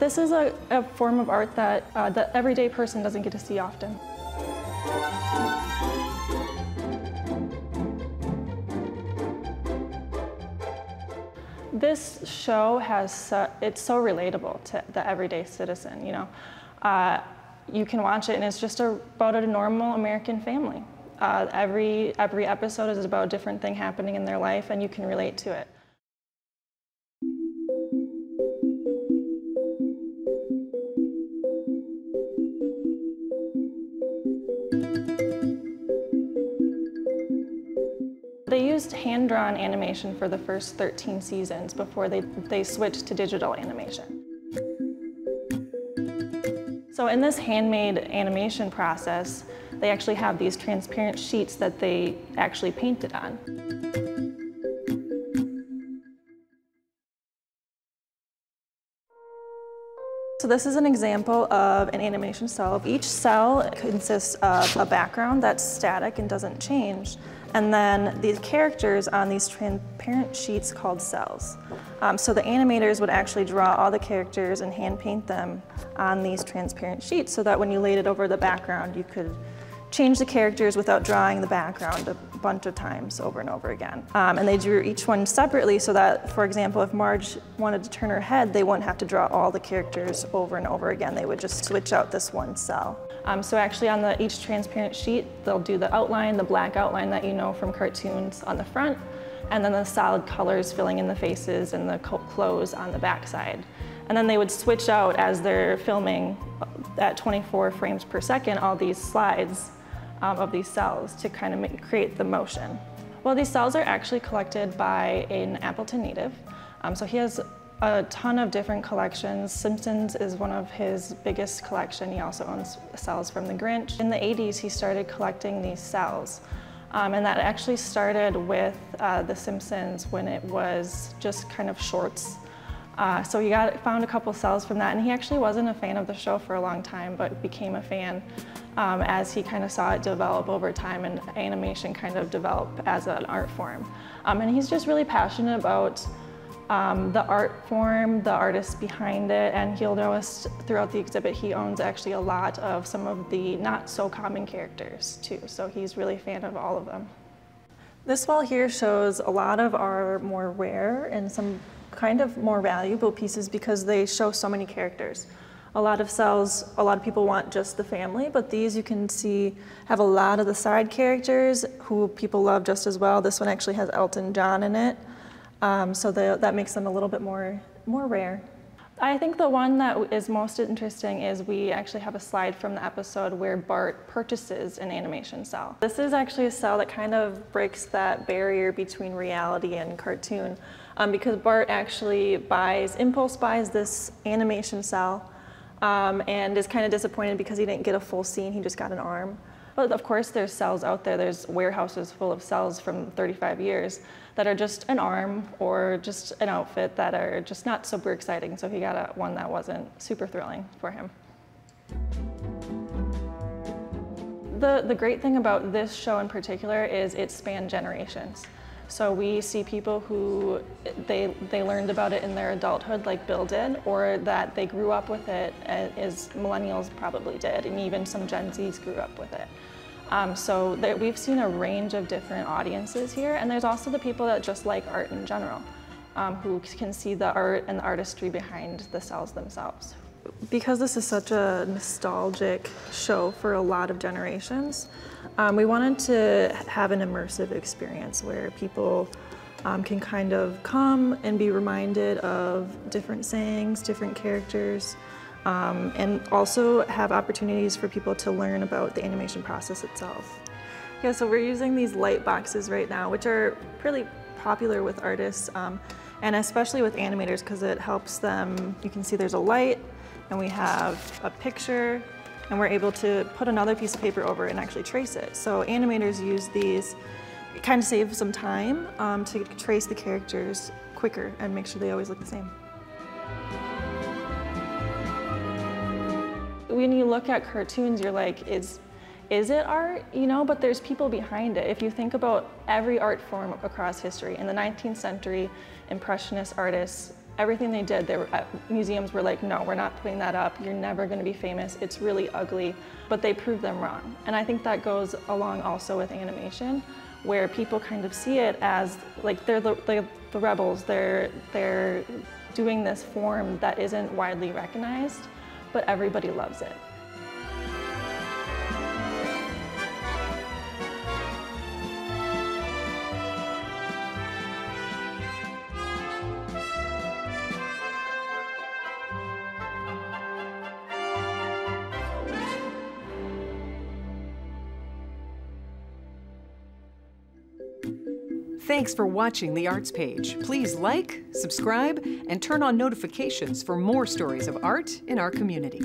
This is a form of art that the everyday person doesn't get to see often. This show it's so relatable to the everyday citizen, you know. You can watch it and it's just about a normal American family. Every episode is about a different thing happening in their life and you can relate to it. They used hand-drawn animation for the first 13 seasons before they switched to digital animation. So in this handmade animation process, they actually have these transparent sheets that they actually painted on. So this is an example of an animation cell. Each cell consists of a background that's static and doesn't change, and then these characters on these transparent sheets called cels. So the animators would actually draw all the characters and hand paint them on these transparent sheets so that when you laid it over the background, you could change the characters without drawing the background a bunch of times over and over again. And they drew each one separately so that, for example, if Marge wanted to turn her head, they wouldn't have to draw all the characters over and over again. They would just switch out this one cell. So actually on each transparent sheet, they'll do the outline, the black outline that you know from cartoons on the front, and then the solid colors filling in the faces and the clothes on the back side. And then they would switch out as they're filming at 24 frames per second, all these slides of these cells to kind of create the motion. Well, these cells are actually collected by an Appleton native. So he has a ton of different collections. Simpsons is one of his biggest collection. He also owns cells from The Grinch. In the 80s, he started collecting these cells. And that actually started with The Simpsons when it was just kind of shorts. So he found a couple cells from that, and he actually wasn't a fan of the show for a long time, but became a fan as he kind of saw it develop over time and animation kind of develop as an art form. And he's just really passionate about the art form, the artists behind it, and he'll notice throughout the exhibit he owns actually a lot of some of the not so common characters too, so he's really a fan of all of them. This wall here shows a lot of our more rare and some kind of more valuable pieces because they show so many characters. A lot of cells, a lot of people want just the family, but these you can see have a lot of the side characters who people love just as well. This one actually has Elton John in it, so that makes them a little bit more rare. I think the one that is most interesting is we actually have a slide from the episode where Bart purchases an animation cell. This is actually a cell that kind of breaks that barrier between reality and cartoon because Bart actually impulse buys this animation cell and is kind of disappointed because he didn't get a full scene, he just got an arm. But of course there's cells out there, there's warehouses full of cells from 35 years that are just an arm or just an outfit that are just not super exciting, so he got one that wasn't super thrilling for him. The great thing about this show in particular is it spanned generations. So we see people who they learned about it in their adulthood like Bill did, or that they grew up with it as millennials probably did, and even some Gen Zs grew up with it. So we've seen a range of different audiences here, and there's also the people that just like art in general, who can see the art and the artistry behind the cells themselves. Because this is such a nostalgic show for a lot of generations, we wanted to have an immersive experience where people can kind of come and be reminded of different sayings, different characters, and also have opportunities for people to learn about the animation process itself. Yeah, so we're using these light boxes right now, which are pretty popular with artists, and especially with animators because it helps them. You can see there's a light, and we have a picture, and we're able to put another piece of paper over it and actually trace it. So animators use these, it kind of saves some time to trace the characters quicker and make sure they always look the same. When you look at cartoons, you're like, is it art? You know, but there's people behind it. If you think about every art form across history, in the 19th century, Impressionist artists Everything they did, museums were like, no, we're not putting that up. You're never going to be famous. It's really ugly. But they proved them wrong. And I think that goes along also with animation, where people kind of see it as like they're the rebels. They're doing this form that isn't widely recognized, but everybody loves it. Thanks for watching the Arts Page. Please like, subscribe, and turn on notifications for more stories of art in our community.